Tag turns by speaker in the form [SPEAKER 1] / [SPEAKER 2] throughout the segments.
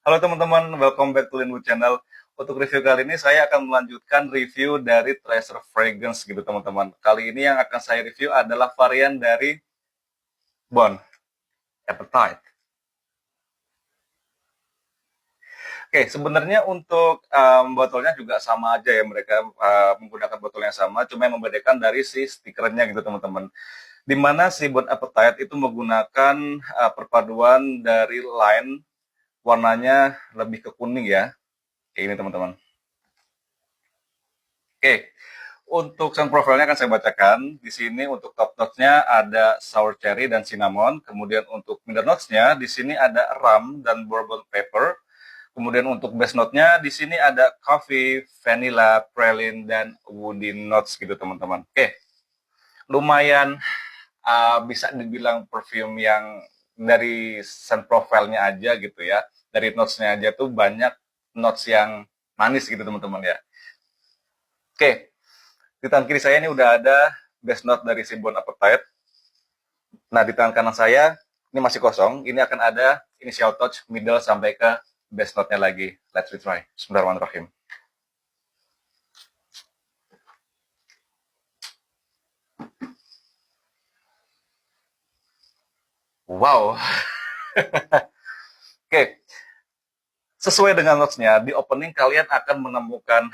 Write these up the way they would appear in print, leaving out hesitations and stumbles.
[SPEAKER 1] Halo teman-teman, welcome back to Linwood Channel. Untuk review kali ini saya akan melanjutkan review dari Tracer Fragrance gitu teman-teman. Kali ini yang akan saya review adalah varian dari Bon Appetite. Oke, sebenarnya untuk botolnya juga sama aja ya, mereka menggunakan botol yang sama, cuma yang membedakan dari si stikernya gitu teman-teman. Dimana si Bon Appetite itu menggunakan perpaduan dari line warnanya lebih ke kuning ya, kayak ini teman-teman. Oke, untuk sound profile-nya akan saya bacakan. Di sini untuk top notes-nya ada sour cherry dan cinnamon. Kemudian untuk middle notes-nya di sini ada rum dan bourbon pepper. Kemudian untuk base note-nya di sini ada coffee, vanilla, praline, dan woody notes gitu teman-teman. Oke, lumayan bisa dibilang perfume yang dari sound profile-nya aja gitu ya. Dari notes-nya aja tuh banyak notes yang manis gitu teman-teman ya. Oke, di tangan kiri saya ini udah ada base note dari si Bon Appetite. Nah, di tangan kanan saya ini masih kosong. Ini akan ada initial touch, middle, sampai ke base note-nya lagi. Let's retry. Bismillahirrahmanirrahim. Wow. Oke, sesuai dengan notes-nya, di opening kalian akan menemukan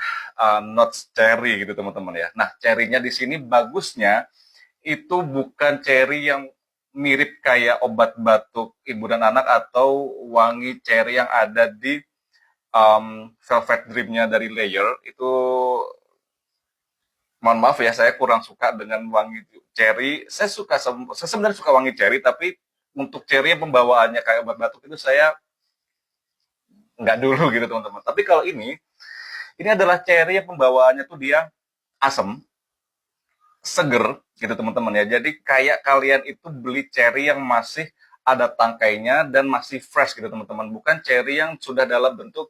[SPEAKER 1] notes cherry gitu teman-teman ya. Nah, cherry-nya di sini bagusnya itu bukan cherry yang mirip kayak obat batuk ibu dan anak atau wangi cherry yang ada di Velvet Dream-nya dari Layer. Itu mohon maaf ya, saya kurang suka dengan wangi cherry. Saya sebenarnya suka wangi cherry, tapi untuk cherry yang pembawaannya kayak obat batuk itu saya nggak dulu gitu teman-teman. Tapi kalau ini adalah cherry yang pembawaannya tuh dia asam, seger gitu teman-teman ya. Jadi kayak kalian itu beli cherry yang masih ada tangkainya dan masih fresh gitu teman-teman. Bukan cherry yang sudah dalam bentuk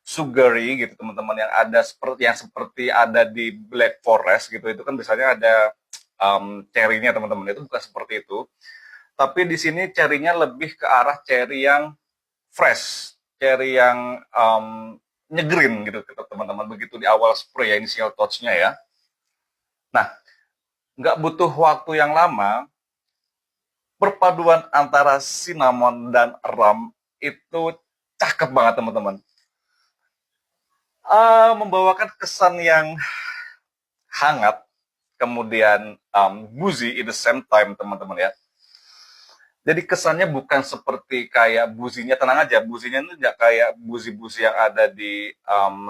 [SPEAKER 1] sugary gitu teman-teman, yang seperti ada di Black Forest gitu. Itu kan biasanya ada cherry-nya teman-teman. Itu bukan seperti itu. Tapi di sini cherry-nya lebih ke arah cherry yang fresh, cherry yang nyegerin gitu teman-teman. Begitu di awal spray ya, initial touch-nya ya. Nah, nggak butuh waktu yang lama, perpaduan antara cinnamon dan rum itu cakep banget teman-teman. Membawakan kesan yang hangat, kemudian boozy in the same time teman-teman ya. Jadi kesannya bukan seperti kayak buzinya, tenang aja, buzinya itu nggak kayak buzi-buzi yang ada di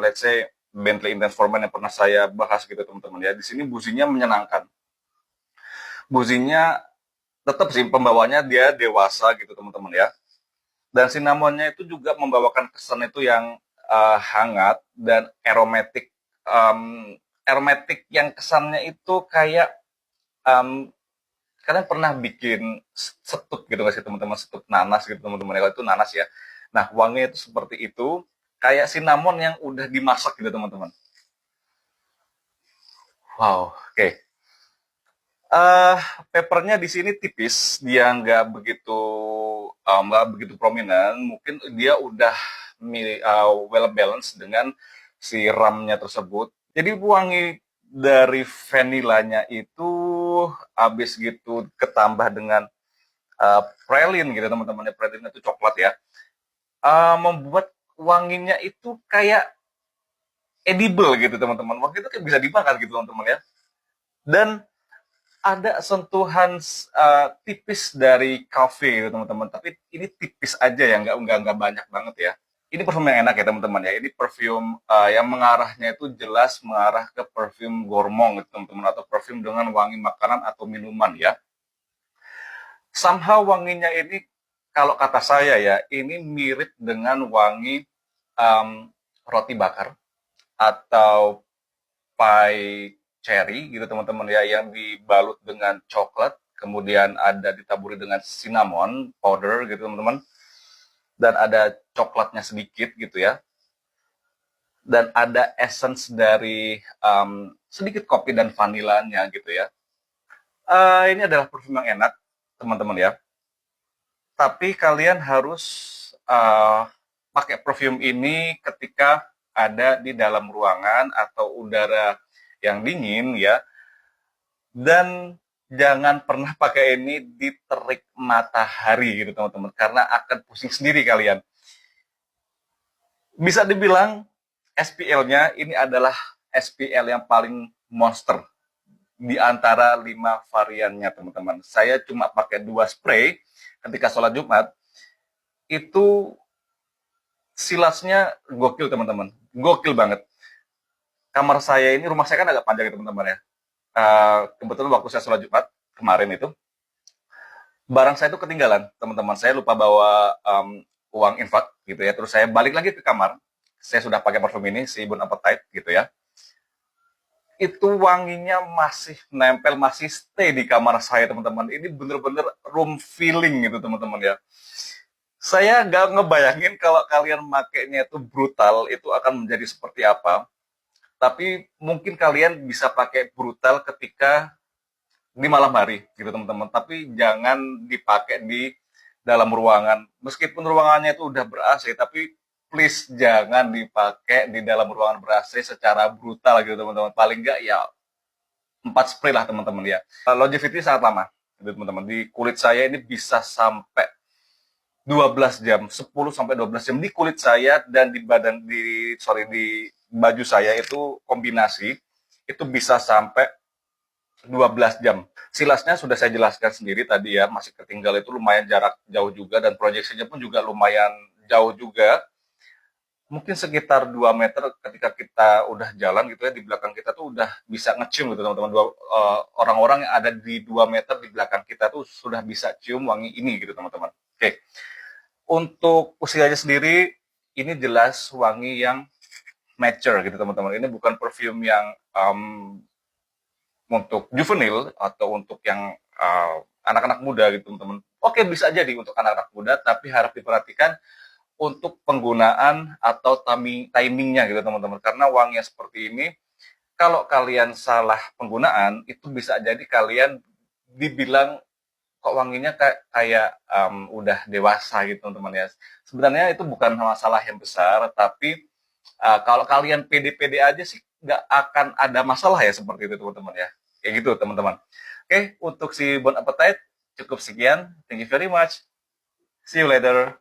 [SPEAKER 1] let's say Bentley Intense Forman yang pernah saya bahas gitu teman-teman ya. Di sini buzinya menyenangkan. Buzinya tetap sih pembawanya dia dewasa gitu teman-teman ya. Dan cinnamonnya itu juga membawakan kesan itu yang hangat dan aromatik. Aromatik yang kesannya itu kayak um, kalian pernah bikin setut gitu nggak sih teman-teman, setut nanas gitu teman-teman ya, kalau itu nanas ya. Nah, wanginya itu seperti itu, kayak cinnamon yang udah dimasak gitu teman-teman. Wow, oke. Okay. Uh, Peppernya di sini tipis, dia nggak begitu prominent. Mungkin dia udah well balanced dengan si ramnya tersebut. Jadi wangi dari vanilanya itu habis gitu ketambah dengan praline gitu teman-teman. Praline itu coklat ya. Membuat wanginya itu kayak edible gitu teman-teman. Wangi itu kayak bisa dimakan gitu teman-teman ya. Dan ada sentuhan tipis dari kafe gitu teman-teman, tapi ini tipis aja ya, nggak banyak banget ya. Ini perfume yang enak ya teman-teman ya. Ini perfume yang mengarahnya itu jelas mengarah ke perfume gourmand gitu teman-teman, atau perfume dengan wangi makanan atau minuman ya. Somehow wanginya ini, kalau kata saya ya, ini mirip dengan wangi roti bakar atau pie cherry gitu teman-teman ya, yang dibalut dengan coklat, kemudian ada ditaburi dengan cinnamon powder gitu teman-teman, dan ada coklatnya sedikit gitu ya, dan ada essence dari sedikit kopi dan vanilanya gitu ya. Ini adalah parfum yang enak teman-teman ya, tapi kalian harus pakai perfume ini ketika ada di dalam ruangan atau udara yang dingin ya. Dan jangan pernah pakai ini di terik matahari gitu teman-teman, karena akan pusing sendiri kalian. Bisa dibilang SPL-nya ini adalah SPL yang paling monster di antara 5 variannya teman-teman. Saya cuma pakai 2 spray ketika sholat Jumat, itu silasnya gokil teman-teman, gokil banget. Kamar saya ini, rumah saya kan agak panjang ya teman-teman ya. Kebetulan waktu saya sholat Jumat kemarin itu, barang saya itu ketinggalan teman-teman. Saya lupa bawa uang infak gitu ya. Terus saya balik lagi ke kamar. Saya sudah pakai parfum ini, si Bon Appetit gitu ya. Itu wanginya masih nempel, masih stay di kamar saya teman-teman. Ini bener-bener room feeling gitu teman-teman ya. Saya nggak ngebayangin kalau kalian makainya itu brutal, itu akan menjadi seperti apa. Tapi mungkin kalian bisa pakai brutal ketika di malam hari gitu teman-teman, tapi jangan dipakai di dalam ruangan. Meskipun ruangannya itu udah ber-AC, tapi please jangan dipakai di dalam ruangan ber-AC secara brutal gitu teman-teman. Paling enggak ya 4 spray lah teman-teman ya. Longevity sangat lama gitu teman-teman. Di kulit saya ini bisa sampai 12 jam, 10 sampai 12 jam di kulit saya, dan di badan di baju saya itu kombinasi itu bisa sampai 12 jam. Silasnya sudah saya jelaskan sendiri tadi ya, masih ketinggal itu lumayan jarak jauh juga, dan proyeksinya pun juga lumayan jauh juga. Mungkin sekitar 2 meter ketika kita udah jalan gitu ya, di belakang kita tuh udah bisa ngecium gitu teman-teman. Orang-orang yang ada di 2 meter di belakang kita tuh sudah bisa cium wangi ini gitu teman-teman. Oke. Untuk usianya sendiri, ini jelas wangi yang mature gitu teman-teman. Ini bukan perfume yang untuk juvenil atau untuk yang anak-anak muda gitu teman-teman. Oke, bisa jadi untuk anak-anak muda, tapi harap diperhatikan untuk penggunaan atau timingnya gitu teman-teman. Karena wangi yang seperti ini, kalau kalian salah penggunaan, itu bisa jadi kalian dibilang kok wanginya kayak udah dewasa gitu teman-teman ya. Sebenarnya itu bukan masalah yang besar, tapi kalau kalian pede-pede aja sih nggak akan ada masalah ya seperti itu teman-teman ya. Kayak gitu teman-teman. Oke, untuk si Bon Appetit cukup sekian. Thank you very much. See you later.